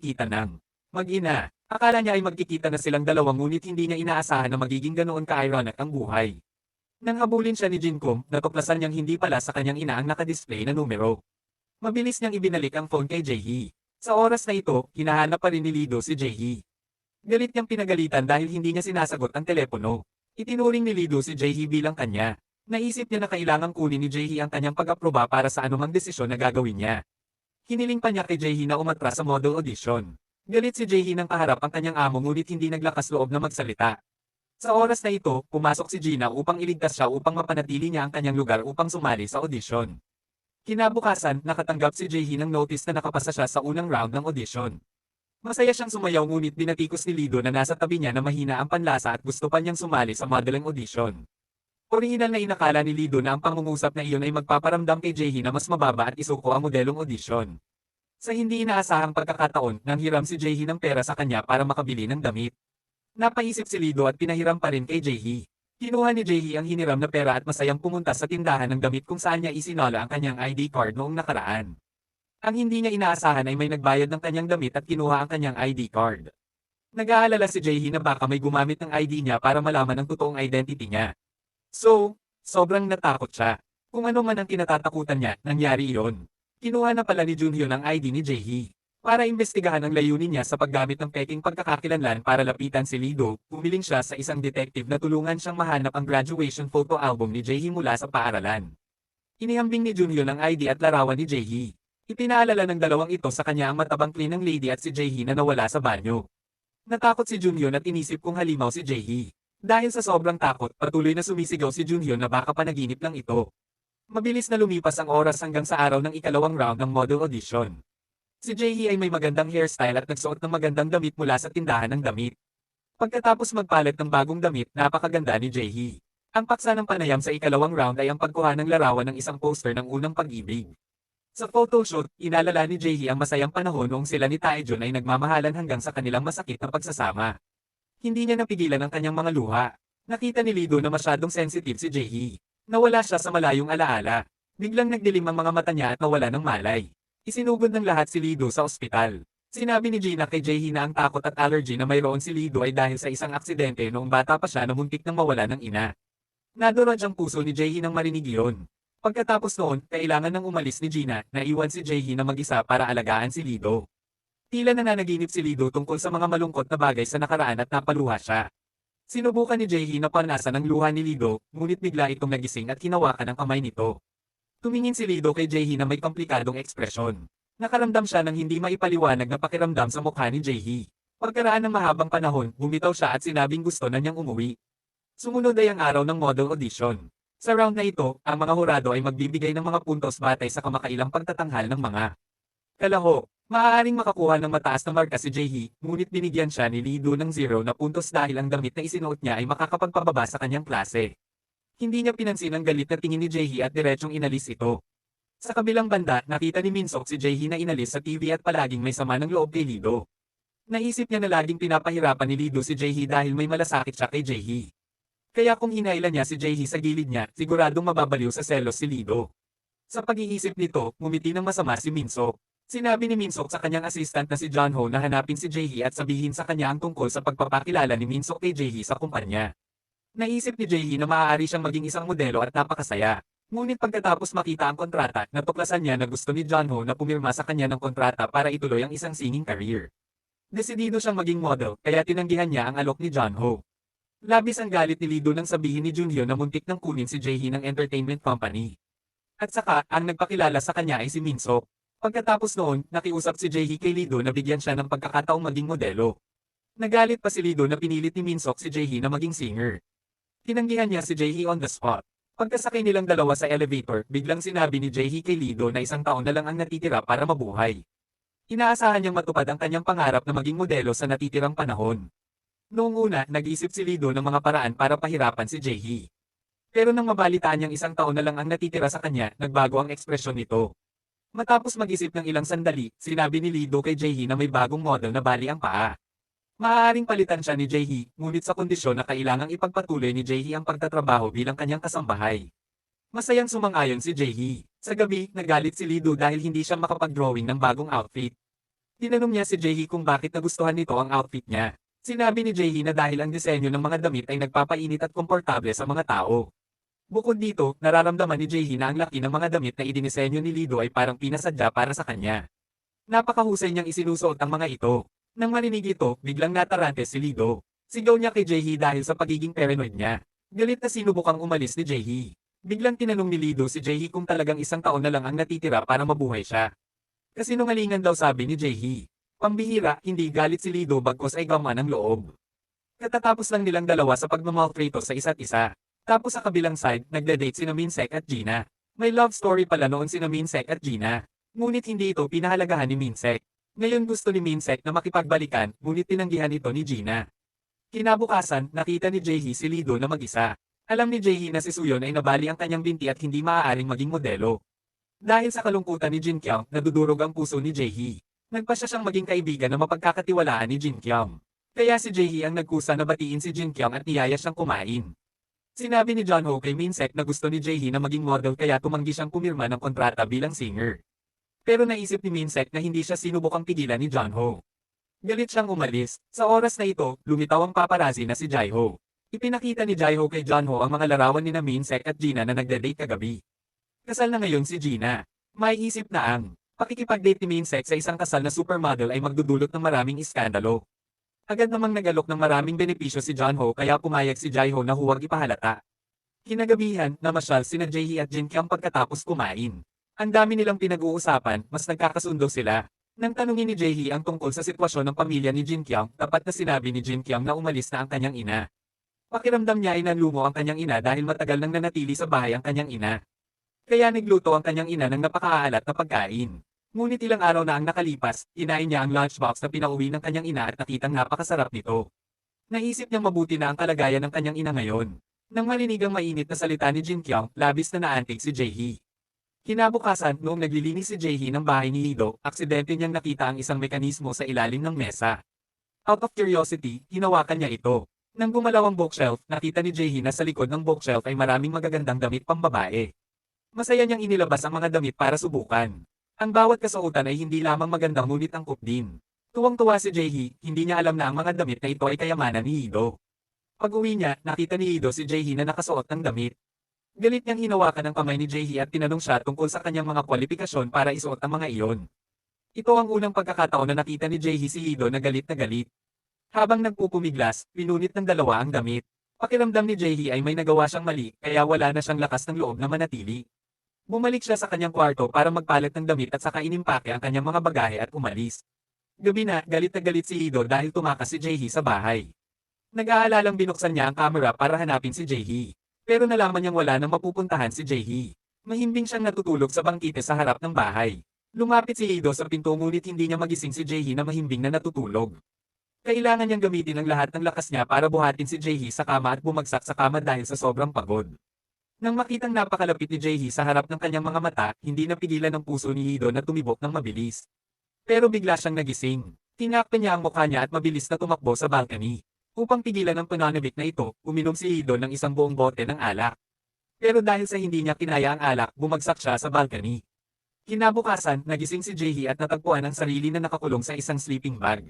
kita ng mag-ina. Akala niya ay magkikita na silang dalawa ngunit hindi niya inaasahan na magiging ganoon ka-ironic ang buhay. Nang habulin siya ni Jinkom, natuklasan niyang hindi pala sa kanyang ina ang nakadisplay na numero. Mabilis niyang ibinalik ang phone kay Jaehee. Sa oras na ito, hinahanap pa rin ni Lido si Jaehee. Galit niyang pinagalitan dahil hindi niya sinasagot ang telepono. Itinuring ni Lido si Jaehee bilang kanya. Naisip niya na kailangang kunin ni Jaehee ang kanyang pag-aproba para sa anumang desisyon na gagawin niya. Hiniling pa niya kay Jaehee na umatras sa model audition. Galit si Jaehee nang kaharap ang kanyang amo ngunit hindi naglakas loob na magsalita. Sa oras na ito, pumasok si Gina upang iligtas siya upang mapanatili niya ang kanyang lugar upang sumali sa audition. Kinabukasan, nakatanggap si Jaehee ng notice na nakapasa siya sa unang round ng audition. Masaya siyang sumayaw ngunit binatikos ni Lido na nasa tabi niya na mahina ang panlasa at gusto pa niyang sumali sa modeling audition. Orihinal na inakala ni Lido na ang pangungusap na iyon ay magpaparamdam kay Jaehee na mas mababa at isuko ang modelong audition. Sa hindi inaasahang pagkakataon, nanghiram si Jaehee ng pera sa kanya para makabili ng damit. Napaisip si Lido at pinahiram pa rin kay Jaehee. Kinuha ni Jaehee ang hiniram na pera at masayang pumunta sa tindahan ng damit kung saan niya isinala ang kanyang ID card noong nakaraan. Ang hindi niya inaasahan ay may nagbayad ng kanyang damit at kinuha ang kanyang ID card. Nag-aalala si Jaehee na baka may gumamit ng ID niya para malaman ang totoong identity niya. So, sobrang natakot siya. Kung ano man ang kinatatakutan niya, nangyari iyon. Kinuha na pala ni Junhyun ang ID ni Jaehee. Para imbestigahan ang layunin niya sa paggamit ng peking pagkakakilanlan para lapitan si Lido, pumiling siya sa isang detective na tulungan siyang mahanap ang graduation photo album ni Jaehee mula sa paaralan. Inihambing ni Junhyun ang ID at larawan ni Jaehee. Ipinaalala ng dalawang ito sa kanya ang matabang clean ng lady at si Jaehee na nawala sa banyo. Natakot si Junhyun at inisip kung halimaw si Jaehee. Dahil sa sobrang takot, patuloy na sumisigaw si Junhyun na baka panaginip lang ito. Mabilis na lumipas ang oras hanggang sa araw ng ikalawang round ng model audition. Si Jaehee ay may magandang hairstyle at nagsuot ng magandang damit mula sa tindahan ng damit. Pagkatapos magpalit ng bagong damit, napakaganda ni Jaehee. Ang paksa ng panayam sa ikalawang round ay ang pagkuha ng larawan ng isang poster ng unang pag-ibig. Sa photoshoot, inalala ni Jaehee ang masayang panahon noong sila ni Taejun ay nagmamahalan hanggang sa kanilang masakit na pagsasama. Hindi niya napigilan ang kanyang mga luha. Nakita ni Lido na masyadong sensitive si Jaehee. Nawala siya sa malayong alaala. Biglang nagdilim ang mga mata niya at nawala ng malay. Isinugod ng lahat si Lido sa ospital. Sinabi ni Gina kay Jaehee na ang takot at allergy na mayroon si Lido ay dahil sa isang aksidente noong bata pa siya na muntik nang mawala ng ina. Nadurog ang puso ni Jaehee nang marinig iyon. Pagkatapos noon, kailangan nang umalis ni Gina, naiwan si Jaehee na mag-isa para alagaan si Lido. Tila nananaginip si Lido tungkol sa mga malungkot na bagay sa nakaraan at napaluha siya. Sinubukan ni Jaehee na panasan ang luha ni Lido, ngunit bigla itong nagising at hinawakan ang kamay nito. Tumingin si Lido kay Jaehee na may komplikadong ekspresyon. Nakaramdam siya ng hindi maipaliwanag na pakiramdam sa mukha ni Jaehee. Pagkaraan ng mahabang panahon, bumitaw siya at sinabing gusto na niyang umuwi. Sumunod ay ang araw ng model audition. Sa round na ito, ang mga hurado ay magbibigay ng mga puntos batay sa kamakailang pagtatanghal ng mga kalaho. Maaaring makakuha ng mataas na marka si Jaehee, ngunit binigyan siya ni Lido ng 0 na puntos dahil ang damit na isinuot niya ay makakapagpababa sa kanyang klase. Hindi niya pinansin ang galit na tingin ni Jaehee at diretsong inalis ito. Sa kabilang banda, nakita ni Minsok si Jaehee na inalis sa TV at palaging may sama ng loob kay Lido. Naisip niya na laging pinapahirapan ni Lido si Jaehee dahil may malasakit siya kay Jaehee. Kaya kung hinailan niya si Jaehee sa gilid niya, siguradong mababaliw sa selos si Lido. Sa pag-iisip nito, ngumiti ng masama si Minsok. Sinabi ni Minsok sa kanyang assistant na si John Ho na hanapin si Jaehee at sabihin sa kanya ang tungkol sa pagpapakilala ni Minsok kay Jaehee sa kumpanya. Naisip ni Jaehee na maaari siyang maging isang modelo at napakasaya. Ngunit pagkatapos makita ang kontrata, natuklasan niya na gusto ni John Ho na pumirma sa kanya ng kontrata para ituloy ang isang singing career. Desidido siyang maging model, kaya tinanggihan niya ang alok ni John Ho. Labis ang galit ni Lido nang sabihin ni Junhyun na muntik nang kunin si Jaehee ng entertainment company. At saka, ang nagpakilala sa kanya ay si Minsok. Pagkatapos noon, nakiusap si Jaehee kay Lido na bigyan siya ng pagkakataong maging modelo. Nagalit pa si Lido na pinilit ni Minsok si Jaehee na maging singer. Tinanggihan niya si Jaehee on the spot. Pagkasakay nilang dalawa sa elevator, biglang sinabi ni Jaehee kay Lido na isang taon na lang ang natitira para mabuhay. Inaasahan niyang matupad ang kanyang pangarap na maging modelo sa natitirang panahon. Noong una, nag-isip si Lido ng mga paraan para pahirapan si Jaehee. Pero nang mabalitaan niyang isang taon na lang ang natitira sa kanya, nagbago ang ekspresyon nito. Matapos mag-isip ng ilang sandali, sinabi ni Lido kay Jaehee na may bagong model na bali ang paa. Maaaring palitan siya ni Jaehee, ngunit sa kondisyon na kailangang ipagpatuloy ni Jaehee ang pagtatrabaho bilang kanyang kasambahay. Masayang sumang-ayon si Jaehee. Sa gabi, nagalit si Lido dahil hindi siya makapag-drawing ng bagong outfit. Tinanong niya si Jaehee kung bakit nagustuhan nito ang outfit niya. Sinabi ni Jaehee na dahil ang disenyo ng mga damit ay nagpapainit at komportable sa mga tao. Bukod dito, nararamdaman ni Jaehee na ang laki ng mga damit na idinisenyo ni Lido ay parang pinasadya para sa kanya. Napakahusay niyang isinusuot ang mga ito. Nang marinig ito, biglang natarante si Lido. Sigaw niya kay Jaehee dahil sa pagiging paranoid niya. Galit na sinubukang umalis ni Jaehee. Biglang tinanong ni Lido si Jaehee kung talagang isang taon na lang ang natitira para mabuhay siya. Kasinungalingan daw sabi ni Jaehee. Pambihira, hindi galit si Lido bagkos ay gaman ang loob. Katatapos lang nilang dalawa sa pagmamaltrato sa isa't isa. Tapos sa kabilang side, nagda-date sina Minsek at Gina. May love story pala noon sina Minsek at Gina. Ngunit hindi ito pinahalagahan ni Minsek. Ngayon gusto ni Minsek na makipagbalikan, ngunit tinanggihan ito ni Gina. Kinabukasan, nakita ni Jaehee si Lido na mag-isa. Alam ni Jaehee na si Suyon ay nabali ang kanyang binti at hindi maaaring maging modelo. Dahil sa kalungkutan ni Jin Kyung, nadudurog ang puso ni Jaehee. Nagpa siya siyang maging kaibigan na mapagkakatiwalaan ni Jin Kyung. Kaya si Jaehee ang nagkusa na batiin si Jin Kyung at niyaya siyang kumain. Sinabi ni John Ho kay Minsek na gusto ni Jaehee na maging model kaya tumanggi siyang pumirma ng kontrata bilang singer. Pero naisip ni Minsek na hindi siya sinubukang pigilan ni John Ho. Galit siyang umalis. Sa oras na ito, lumitaw ang paparazzi na si Jae-ho. Ipinakita ni Jae-ho kay John Ho ang mga larawan ni Minsek at Gina na nagde-date kagabi. Kasal na ngayon si Gina. May isip na ang pakikipag-date ni Minsek sa isang kasal na supermodel ay magdudulot ng maraming iskandalo. Agad namang nagalok ng maraming benepisyo si John Ho kaya pumayag si Jae-ho na huwag ipahalata. Kinagabihan, namasyal sina Jaehee at Jin Kyung pagkatapos kumain. Ang dami nilang pinag-uusapan, mas nagkakasundo sila. Nang tanungin ni Jaehee ang tungkol sa sitwasyon ng pamilya ni Jin Kyung, tapat na sinabi ni Jin Kyung na umalis na ang kanyang ina. Pakiramdam niya ay nanlumo ang kanyang ina dahil matagal nang nanatili sa bahay ang kanyang ina. Kaya nagluto ang kanyang ina ng napakaalat na pagkain. Ngunit ilang araw na ang nakalipas, kinain niya ang lunchbox na pinauwi ng kanyang ina at nakitang napakasarap nito. Naisip niyang mabuti na ang kalagayan ng kanyang ina ngayon. Nang marinig ang mainit na salita ni Jin Kyung, labis na naantig si Jaehee. Kinabukasan, noong naglilinis si Jaehee ng bahay ni Lido, aksidente niyang nakita ang isang mekanismo sa ilalim ng mesa. Out of curiosity, hinawakan niya ito. Nang gumalaw ang bookshelf, nakita ni Jaehee na sa likod ng bookshelf ay maraming magagandang damit pambabae. Masaya niyang inilabas ang mga damit para subukan. Ang bawat kasuotan ay hindi lamang magandang ngunit angkop din. Tuwang-tuwa si Jaehee, hindi niya alam na ang mga damit na ito ay kayamanan ni Lido. Pag-uwi niya, nakita ni Lido si Jaehee na nakasuot ng damit. Galit niyang hinawakan ang kamay ni Jaehee at tinanong siya tungkol sa kanyang mga kwalifikasyon para isuot ang mga iyon. Ito ang unang pagkakataon na nakita ni Jaehee si Lido na galit na galit. Habang nagpupumiglas, pinunit ng dalawa ang damit. Pakiramdam ni Jaehee ay may nagawa siyang mali, kaya wala na siyang lakas ng loob na manatili. Bumalik siya sa kanyang kwarto para magpalit ng damit at saka inimpake ang kanyang mga bagahe at umalis. Gabi na galit si Lido dahil tumakas si Jaehee sa bahay. Nag-aalalang binuksan niya ang camera para hanapin si Jaehee. Pero nalaman niyang wala nang mapupuntahan si Jaehee. Mahimbing siyang natutulog sa bangkite sa harap ng bahay. Lumapit si Lido sa pinto ngunit hindi niya magising si Jaehee na mahimbing na natutulog. Kailangan niyang gamitin ang lahat ng lakas niya para buhatin si Jaehee sa kama at bumagsak sa kama dahil sa sobrang pagod. Nang makitang napakalapit ni Jaehee sa harap ng kanyang mga mata, hindi napigilan ang puso ni Lido na tumibok ng mabilis. Pero bigla siyang nagising. Tinakpan niya ang mukha niya at mabilis na tumakbo sa balcony. Upang pigilan ang pananabik na ito, uminom si Lido ng isang buong bote ng alak. Pero dahil sa hindi niya kinaya ang alak, bumagsak siya sa balcony. Kinabukasan, nagising si Jaehee at natagpuan ang sarili na nakakulong sa isang sleeping bag.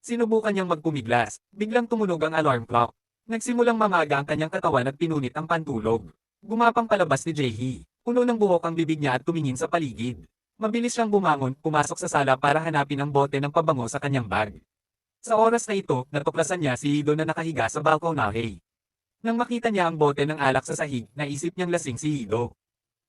Sinubukan niyang magpumiglas, biglang tumunog ang alarm clock. Nagsimulang mamaga ang kanyang katawan at pinunit ang pantulog. Gumapang palabas ni Jaehee. Puno ng buhok ang bibig niya at tumingin sa paligid. Mabilis siyang bumangon, pumasok sa sala para hanapin ang bote ng pabango sa kanyang bag. Sa oras na ito, natuklasan niya si Lido na nakahiga sa balkonahe. Nang makita niya ang bote ng alak sa sahig, naisip niyang lasing si Lido.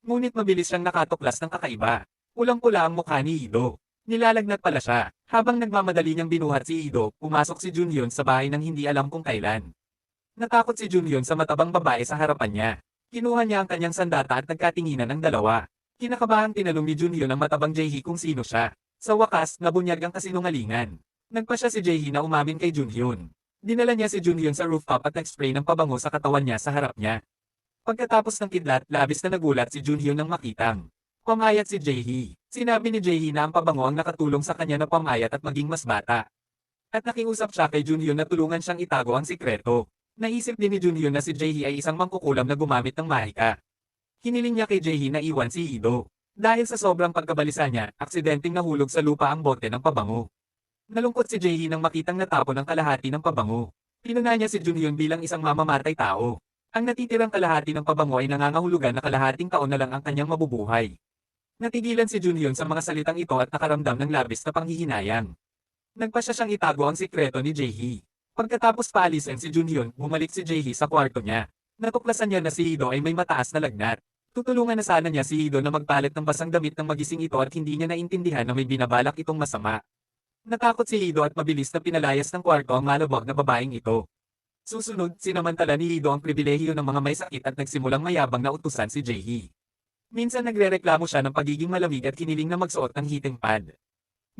Ngunit mabilis siyang nakatuklas ng kakaiba. Pulang-pula ang mukha ni Lido. Nilalagnat pala siya. Habang nagmamadali niyang binuhat si Lido, pumasok si Junhyun sa bahay nang hindi alam kung kailan. Natakot si Junhyun sa matabang babae sa harapan niya. Kinuha niya ang kanyang sandata at nagkatinginan ng dalawa. Kinakabahang tinanong ni Junhyun ang matabang Jaehee kung sino siya. Sa wakas, nabunyag ang kasinungalingan. Nagpa siya si Jaehee na umamin kay Junhyun. Dinala niya si Junhyun sa rooftop at nag-spray ng pabango sa katawan niya sa harap niya. Pagkatapos ng kidlat, labis na nagulat si Junhyun nang makitang pamayat si Jaehee. Sinabi ni Jaehee na ang pabango ang nakatulong sa kanya na pamayat at maging mas bata. At nakiusap siya kay Junhyun na tulungan siyang itago ang sikreto. Naisip din ni Junhyun na si Jaehee ay isang mangkukulam na gumamit ng mahika. Hiniling niya kay Jaehee na iwan si Lido. Dahil sa sobrang pagkabalisa niya, aksidenteng nahulog sa lupa ang bote ng pabango. Nalungkot si Jaehee nang makitang natapon ang kalahati ng pabango. Pinuna niya si Junhyun bilang isang mamamatay tao. Ang natitirang kalahati ng pabango ay nangangahulugan na kalahating taon na lang ang kanyang mabubuhay. Natigilan si Junhyun sa mga salitang ito at nakaramdam ng labis na panghihinayang. Nagpasya siyang itago ang sikreto ni Jaehee. Pagkatapos paalisin si Junhyun, bumalik si Jaehee sa kwarto niya. Natuklasan niya na si Ido ay may mataas na lagnat. Tutulungan na sana niya si Ido na magpalit ng basang damit ng magising ito at hindi niya naintindihan na may binabalak itong masama. Natakot si Ido at mabilis na pinalayas ng kwarto ang malabog na babaeng ito. Susunod, sinamantala ni Ido ang pribilehiyo ng mga may sakit at nagsimulang mayabang na utusan si Jaehee. Minsan nagrereklamo siya ng pagiging malamig at hiniling na magsuot ng heating pad.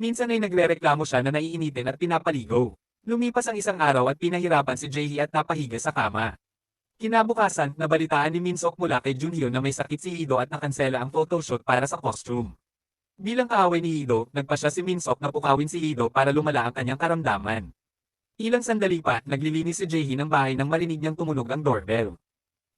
Minsan ay nagrereklamo siya na naiinitin at pinapaligo. Lumipas ang isang araw at pinahirapan si Jaehee at napahiga sa kama. Kinabukasan, nabalitaan ni Minsok mula kay Junhyun na may sakit si Ido at nakansela ang photoshoot para sa costume. Bilang kaaway ni Ido, nagpasya si Minsok na pukawin si Ido para lumala ang kanyang karamdaman. Ilang sandali pa, naglilinis si Jaehee ng bahay nang marinig niyang tumunog ang doorbell.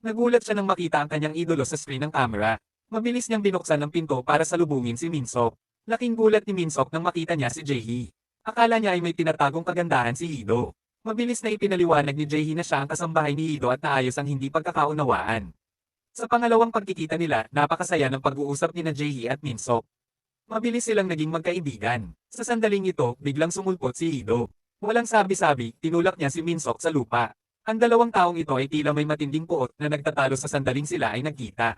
Nagulat siya nang makita ang kanyang idolo sa screen ng camera. Mabilis niyang binuksan ang pinto para salubungin si Minsok. Laking gulat ni Minsok nang makita niya si Jaehee. Akala niya ay may tinatagong kagandahan si Ido. Mabilis na ipinaliwanag ni Jaehee na siya ang kasambahay ni Ido at naayos ang hindi pagkakaunawaan. Sa pangalawang pagkikita nila, napakasaya ng pag-uusap ni Jaehee at Minsok. Mabilis silang naging magkaibigan. Sa sandaling ito, biglang sumulpot si Ido. Walang sabi-sabi, tinulak niya si Minsok sa lupa. Ang dalawang taong ito ay tila may matinding puot na nagtatalo sa sandaling sila ay nagkita.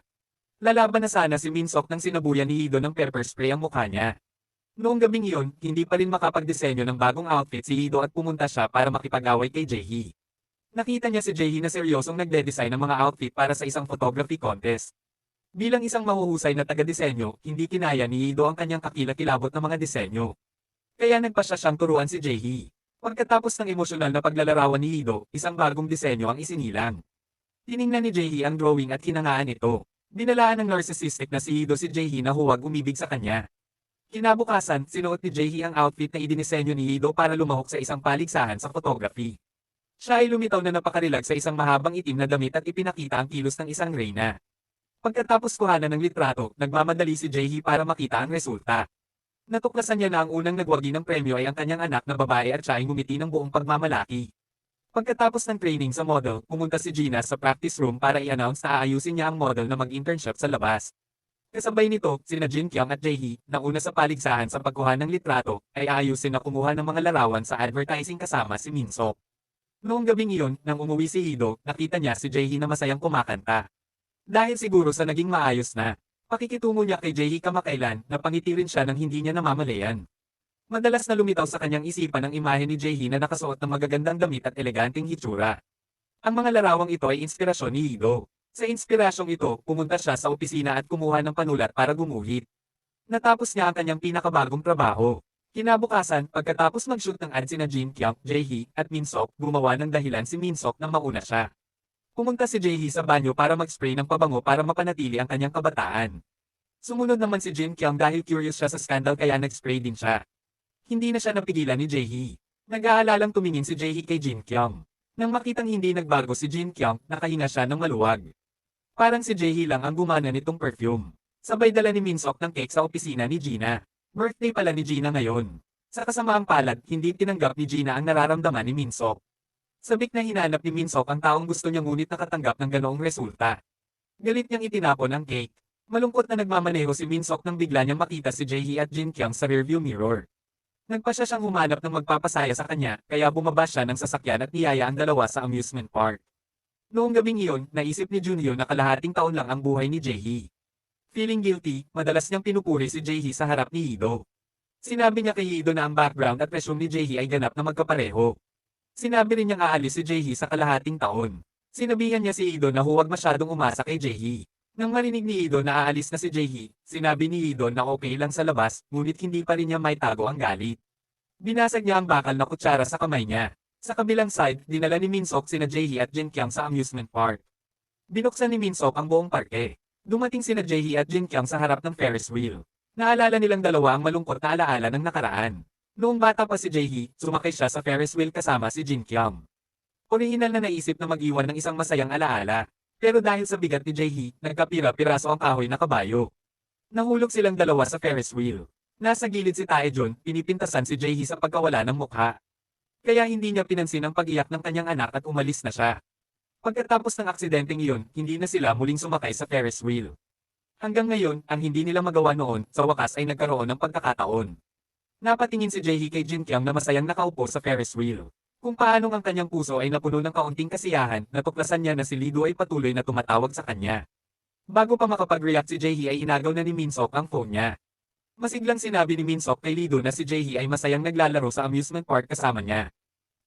Lalaban na sana si Minsok nang sinabuyan ni Ido ng pepper spray ang mukha niya. Noong gabing iyon, hindi pa rin makapagdisenyo ng bagong outfit si Ido at pumunta siya para makipag-away kay Jaehee. Nakita niya si Jaehee na seryosong nagde-design ng mga outfit para sa isang photography contest. Bilang isang mahuhusay na taga-disenyo, hindi kinaya ni Ido ang kanyang kakilakilabot na mga disenyo. Kaya nagpasya siyang turuan si Jaehee. Pagkatapos ng emosyonal na paglalarawan ni Ido, isang bagong disenyo ang isinilang. Tiningnan ni Jaehee ang drawing at hinangaan ito. Dinalaan ng narcissistic na si Ido si Jaehee na huwag umibig sa kanya. Kinabukasan, sinuot ni Jaehee ang outfit na idinisenyo ni Ido para lumahok sa isang paligsahan sa photography. Siya ay lumitaw na napakarilag sa isang mahabang itim na damit at ipinakita ang kilos ng isang reyna. Pagkatapos kuhanan ng litrato, nagmamadali si Jaehee para makita ang resulta. Natuklasan niya na ang unang nagwagi ng premyo ay ang kanyang anak na babae at siya ay ngumiti ng buong pagmamalaki. Pagkatapos ng training sa model, pumunta si Gina sa practice room para i-announce na aayusin niya ang model na mag-internship sa labas. Kasabay nito, sina Jin Kyung at Jaehee, na una sa paligsahan sa pagkuha ng litrato, ay aayusin na kumuha ng mga larawan sa advertising kasama si Minsok. Noong gabing iyon, nang umuwi si Ido, nakita niya si Jaehee na masayang kumakanta. Dahil siguro sa naging maayos na, pakikitungo niya kay Jaehee kamakailan, napangiti rin siya nang hindi niya namamalayan. Madalas na lumitaw sa kanyang isipan ang imahe ni Jaehee na nakasuot ng magagandang damit at eleganteng hitsura. Ang mga larawang ito ay inspirasyon ni Ido. Sa inspirasyong ito, pumunta siya sa opisina at kumuha ng panulat para gumuhit. Natapos niya ang kanyang pinakabagong trabaho. Kinabukasan, pagkatapos mag-shoot ng ad sina Jin Kyung, Jaehee, at Minsok, gumawa ng dahilan si Minsok na mauna siya. Pumunta si Jaehee sa banyo para mag-spray ng pabango para mapanatili ang kanyang kabataan. Sumunod naman si Jin Kyung dahil curious siya sa scandal kaya nag-spray din siya. Hindi na siya napigilan ni Jaehee. Nag-aalalang tumingin si Jaehee kay Jin Kyung. Nang makitang hindi nagbago si Jin Kyung, nakahinga siya ng maluwag. Parang si Jaehee lang ang gumana nitong perfume. Sabay dala ni Minsok ng cake sa opisina ni Gina. Birthday pala ni Gina ngayon. Sa kasamaang palad, hindi tinanggap ni Gina ang nararamdaman ni Minsok. Sabik na hinanap ni Minsok ang taong gusto niya ngunit nakatanggap ng ganoong resulta. Galit niyang itinapon ang cake. Malungkot na nagmamaneho si Minsok nang bigla niyang makita si Jaehee at Jin Kyung sa rearview mirror. Nagpasya siyang humanap ng magpapasaya sa kanya, kaya bumaba siya ng sasakyan at niyaya ang dalawa sa amusement park. Noong gabing iyon, naisip ni Junhyun na kalahating taon lang ang buhay ni Jaehee. Feeling guilty, madalas niyang pinupuri si Jaehee sa harap ni Ido. Sinabi niya kay Ido na ang background at resume ni Jaehee ay ganap na magkapareho. Sinabi rin niyang aalis si Jaehee sa kalahating taon. Sinabihan niya si Ido na huwag masyadong umasa kay Jaehee. Nang marinig ni Ido na aalis na si Jaehee, sinabi ni Ido na okay lang sa labas, ngunit hindi pa rin niya maitago ang galit. Binasag niya ang bakal na kutsara sa kamay niya. Sa kabilang side, dinala ni Minsok sina Jaehee at Jin Kyung sa amusement park. Binuksan ni Minsok ang buong parke. Dumating sina Jaehee at Jin Kyung sa harap ng Ferris wheel. Naalala nilang dalawa ang malungkot na alaala ng nakaraan. Noong bata pa si Jaehee, sumakay siya sa Ferris wheel kasama si Jin Kyung. Orihinal na naisip na mag-iwan ng isang masayang alaala. Pero dahil sa bigat ni Jaehee, nagkapira-piraso ang kahoy na kabayo. Nahulog silang dalawa sa Ferris wheel. Nasa gilid si Taejon, pinipintasan si Jaehee sa pagkawala ng mukha. Kaya hindi niya pinansin ang pag-iyak ng kanyang anak at umalis na siya. Pagkatapos ng aksidenteng iyon, hindi na sila muling sumakay sa Ferris wheel. Hanggang ngayon, ang hindi nila magawa noon, sa wakas ay nagkaroon ng pagkakataon. Napatingin si Jaehee kay Jin Kyung na masayang nakaupo sa Ferris wheel. Kung paanong ang kanyang puso ay napuno ng kaunting kasiyahan, natuklasan niya na si Lee Do ay patuloy na tumatawag sa kanya. Bago pa makapag-react si Jaehee ay inagaw na ni Minsok ang phone niya. Masiglang sinabi ni Minsok kay Lee Do na si Jaehee ay masayang naglalaro sa amusement park kasama niya.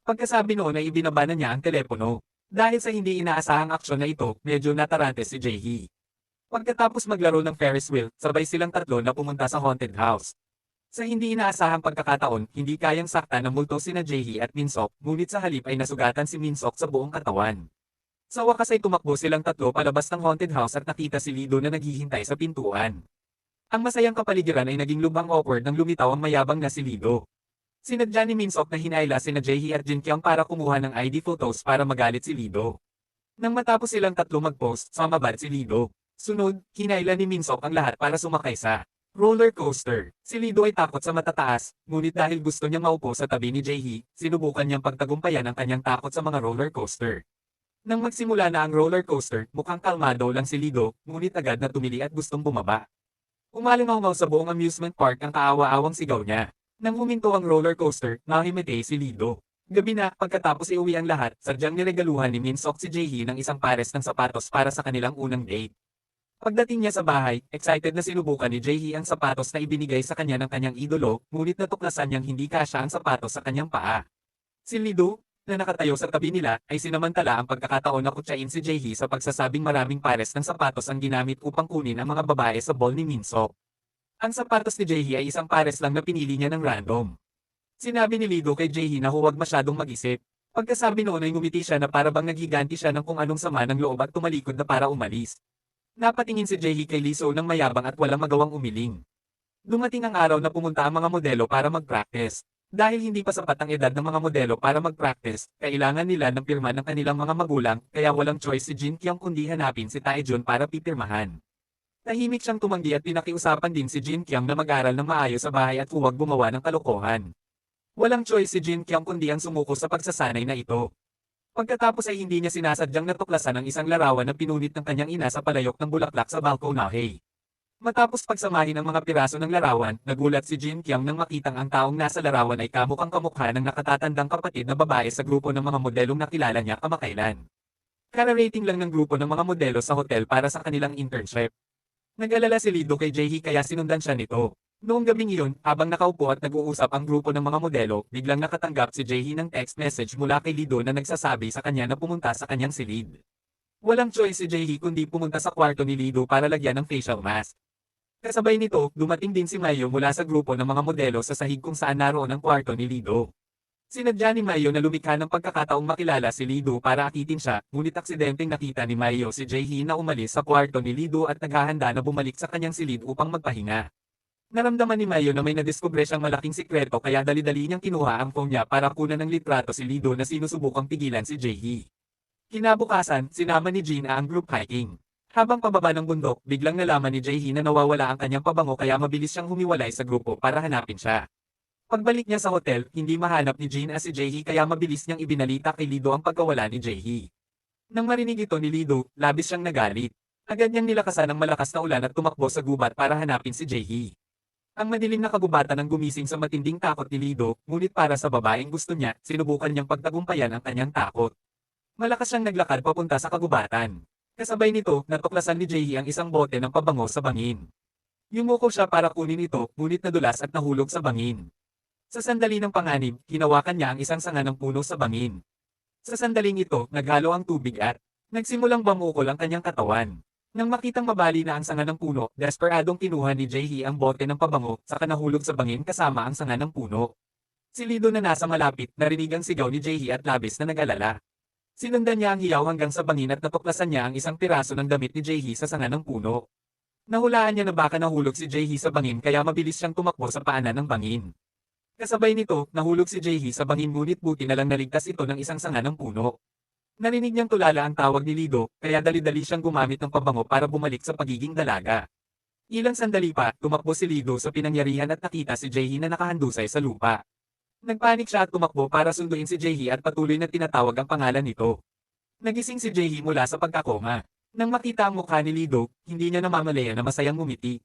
Pagkasabi noon ay ibinaba na niya ang telepono. Dahil sa hindi inaasahang aksyon na ito, medyo natarante si Jaehee. Pagkatapos maglaro ng Ferris wheel, sabay silang tatlo na pumunta sa haunted house. Sa hindi inaasahang pagkakataon, hindi kayang sakta ng multo sina Jaehee at Minsok, ngunit sa halip ay nasugatan si Minsok sa buong katawan. Sa wakas ay tumakbo silang tatlo palabas ng haunted house at nakita si Lee Do na naghihintay sa pintuan. Ang masayang kapaligiran ay naging lubhang awkward nang lumitaw ang mayabang na si Lee Do. Sinadya ni Minsok na hinaila sina Jaehee at Jin Kyung para kumuha ng ID photos para magalit si Lee Do. Nang matapos silang tatlo mag-post, sumabad si Lee Do. Sunod, hinaila ni Minsok ang lahat para sumakay sa roller coaster. Si Lee Do ay takot sa matataas, ngunit dahil gusto niyang maupo sa tabi ni Jaehee, sinubukan niyang pagtagumpayan ang kanyang takot sa mga roller coaster. Nang magsimula na ang roller coaster, mukhang kalmado lang si Lee Do, ngunit agad na tumili at gustong bumaba. Umalingaw sa buong amusement park ang kaawa-awang sigaw niya. Nang huminto ang roller coaster, nahimatay si Lee Do. Gabi na, pagkatapos iuwi ang lahat, sadyang niregaluhan ni Minsok si Jaehee ng isang pares ng sapatos para sa kanilang unang date. Pagdating niya sa bahay, excited na sinubukan ni Jaehee ang sapatos na ibinigay sa kanya ng kanyang idolo, ngunit natuklasan niyang hindi kasya ang sapatos sa kanyang paa. Si Lee Do, na nakatayo sa tabi nila, ay sinamantala ang pagkakataon na kutsain si Jaehee sa pagsasabing maraming pares ng sapatos ang ginamit upang kunin ang mga babae sa ball ni Minsok. Ang sapatos ni Jaehee ay isang pares lang na pinili niya ng random. Sinabi ni Lee Do kay Jaehee na huwag masyadong mag-isip. Pagkasabi noon ay ngumiti siya na para bang naghiganti siya ng kung anong sama ng loob at tumalikod na para umalis. Napatingin si Jaehee kay Lee So ng mayabang at walang magawang umiling. Dumating ang araw na pumunta ang mga modelo para mag-practice. Dahil hindi pa sapat ang edad ng mga modelo para mag-practice, kailangan nila ng pirma ng kanilang mga magulang, kaya walang choice si Jin Kyung kundi hanapin si Taejon para pipirmahan. Tahimik siyang tumanggi at pinakiusapan din si Jin Kyung na mag-aral ng maayos sa bahay at huwag gumawa ng kalokohan. Walang choice si Jin Kyung kundi ang sumuko sa pagsasanay na ito. Pagkatapos ay hindi niya sinasadyang natuklasan ang isang larawan na pinunit ng kanyang ina sa palayok ng bulaklak sa balkonahe. Matapos pagsamahin ang mga piraso ng larawan, nagulat si Jin Kyung nang makitang ang taong nasa larawan ay kamukhang kamukha ng nakatatandang kapatid na babae sa grupo ng mga modelong nakilala niya kamakailan. Kara-rating lang ng grupo ng mga modelo sa hotel para sa kanilang internship. Nag-alala si Lee Do kay Jaehee kaya sinundan siya nito. Noong gabing iyon, habang nakaupo at nag-uusap ang grupo ng mga modelo, biglang nakatanggap si Jaehee ng text message mula kay Lee Do na nagsasabi sa kanya na pumunta sa kanyang silid. Walang choice si Jaehee kundi pumunta sa kwarto ni Lee Do para lagyan ng facial mask. Kasabay nito, dumating din si Mayo mula sa grupo ng mga modelo sa sahig kung saan naroon ang kwarto ni Lee Do. Sinadya ni Mayo na lumikha ng pagkakataong makilala si Lee Do para akitin siya, ngunit aksidenteng nakita ni Mayo si Jaehee na umalis sa kwarto ni Lee Do at naghahanda na bumalik sa kanyang silid upang magpahinga. Naramdaman ni Mayo na may nadiskubre siyang malaking sikreto kaya dali-dali niyang kinuha ang phone niya para kunan ng litrato si Lee Do na sinusubukang pigilan si Jaehee. Kinabukasan, sinama ni Gina ang group hiking. Habang pababa ng bundok, biglang nalaman ni Jaehee na nawawala ang kanyang pabango kaya mabilis siyang humiwalay sa grupo para hanapin siya. Pagbalik niya sa hotel, hindi mahanap ni Gina si Jaehee kaya mabilis niyang ibinalita kay Lee Do ang pagkawala ni Jaehee. Nang marinig ito ni Lee Do, labis siyang nagalit. Agad niyang nilakasan ang malakas na ulan at tumakbo sa gubat para hanapin si Jaehee. Ang madilim na kagubatan ang gumising sa matinding takot ni Lee Do, ngunit para sa babaeng gusto niya, sinubukan niyang pagtagumpayan ang kanyang takot. Malakas siyang naglakad papunta sa kagubatan. Kasabay nito, natuklasan ni Jaehee ang isang bote ng pabango sa bangin. Yumuko siya para kunin ito, ngunit nadulas at nahulog sa bangin. Sa sandali ng panganib, hinawakan niya ang isang sanga ng puno sa bangin. Sa sandaling ito, naghalo ang tubig at nagsimulang bumukol ang kanyang katawan. Nang makitang mabali na ang sanga ng puno, desperadong kinuha ni Jaehee ang bote ng pabango, saka nahulog sa bangin kasama ang sanga ng puno. Si Lee Do na nasa malapit, narinig ang sigaw ni Jaehee at labis na nag-alala. Sinundan niya ang hiyaw hanggang sa bangin at natuklasan niya ang isang piraso ng damit ni Jaehee sa sanga ng puno. Nahulaan niya na baka nahulog si Jaehee sa bangin kaya mabilis siyang tumakbo sa paanan ng bangin. Kasabay nito, nahulog si Jaehee sa bangin ngunit buti na lang naligtas ito ng isang sanga ng puno. Narinig niyang tulala ang tawag ni Lee Do, kaya dali-dali siyang gumamit ng pabango para bumalik sa pagiging dalaga. Ilang sandali pa, tumakbo si Lido sa pinangyarihan at nakita si Jaehee na nakahandusay sa lupa. Nagpanik siya at tumakbo para sunduin si Jaehee at patuloy na tinatawag ang pangalan nito. Nagising si Jaehee mula sa pagkakoma. Nang makita ang mukha ni Lido, hindi niya namamalaya na masayang ngumiti.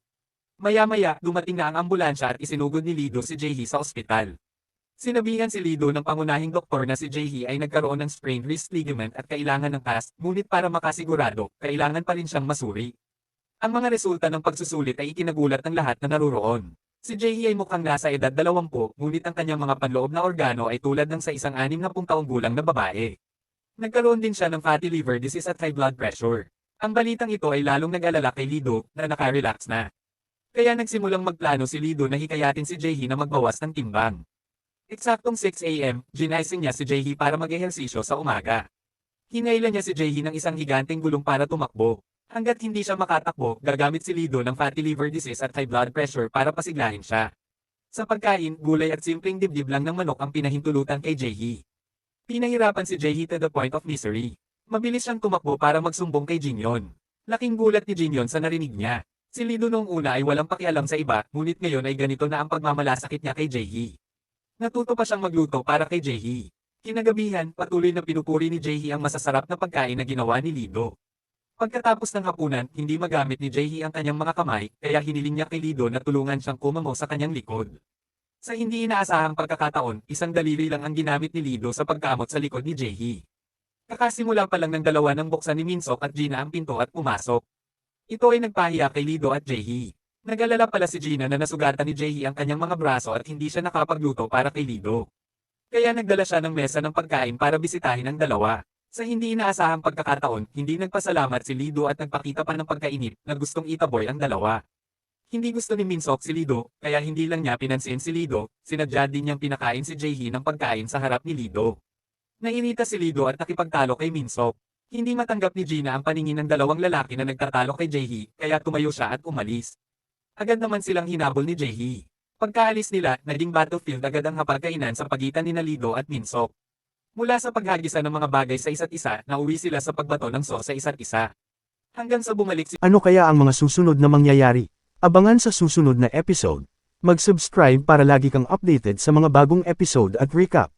Maya-maya, dumating na ang ambulansya at isinugod ni Lido si Jaehee sa ospital. Sinabihan si Lido ng pangunahing doktor na si Jaehee ay nagkaroon ng sprained wrist ligament at kailangan ng cast, ngunit para makasigurado, kailangan pa rin siyang masuri. Ang mga resulta ng pagsusulit ay ikinagulat ng lahat na naruroon. Si Jaehee ay mukhang nasa edad 20, ngunit ang kanyang mga panloob na organo ay tulad ng sa isang 60 taong gulang na babae. Nagkaroon din siya ng fatty liver disease at high blood pressure. Ang balitang ito ay lalong nag-alala kay Lido na nakarelax na. Kaya nagsimulang magplano si Lido na hikayatin si Jaehee na magbawas ng timbang. Eksaktong 6 AM, ginising niya si Jaehee para mag-ehersisyo sa umaga. Hinailan niya si Jaehee ng isang higanteng gulong para tumakbo. Hanggat hindi siya makatakbo, gagamit si Lido ng fatty liver disease at high blood pressure para pasiglahin siya. Sa pagkain, gulay at simpleng dibdib lang ng manok ang pinahintulutan kay Jaehee. Pinahirapan si Jaehee to the point of misery. Mabilis siyang tumakbo para magsumbong kay Jinyon. Laking gulat ni Jinyon sa narinig niya. Si Lido noong una ay walang pakialam sa iba, ngunit ngayon ay ganito na ang pagmamalasakit niya kay Jaehee. Natuto pa siyang magluto para kay Jaehee. Kinagabihan, patuloy na pinupuri ni Jaehee ang masasarap na pagkain na ginawa ni Lido. Pagkatapos ng hapunan, hindi magamit ni Jaehee ang kanyang mga kamay, kaya hiniling niya kay Lido na tulungan siyang kumamo sa kanyang likod. Sa hindi inaasahang pagkakataon, isang daliri lang ang ginamit ni Lido sa pagkamot sa likod ni Jaehee. Kakasimula pa lang ng dalawa ng buksan ni Minsok at Gina ang pinto at pumasok. Ito ay nagpahiya kay Lido at Jaehee. Nag-alala pala si Gina na nasugatan ni Jaehee ang kanyang mga braso at hindi siya nakapagluto para kay Lido. Kaya nagdala siya ng mesa ng pagkain para bisitahin ang dalawa. Sa hindi inaasahang pagkakataon, hindi nagpasalamat si Lido at nagpakita pa ng pagkainip na gustong itaboy ang dalawa. Hindi gusto ni Minsok si Lido, kaya hindi lang niya pinansin si Lido, sinadya din niyang pinakain si Jaehee ng pagkain sa harap ni Lido. Nainita si Lido at nakipagtalo kay Minsok. Hindi matanggap ni Gina ang paningin ng dalawang lalaki na nagtatalo kay Jaehee, kaya tumayo siya at umalis. Agad naman silang hinabol ni Jaehee. Pagkaalis nila, naging battlefield agad ang hapagkainan sa pagitan ni Lido at Minsok. Mula sa paghagisa ng mga bagay sa isa't isa, nauwi sila sa pagbato ng sa isa't isa. Hanggang sa bumalik si Ano kaya ang mga susunod na mangyayari? Abangan sa susunod na episode. Mag-subscribe para lagi kang updated sa mga bagong episode at recap.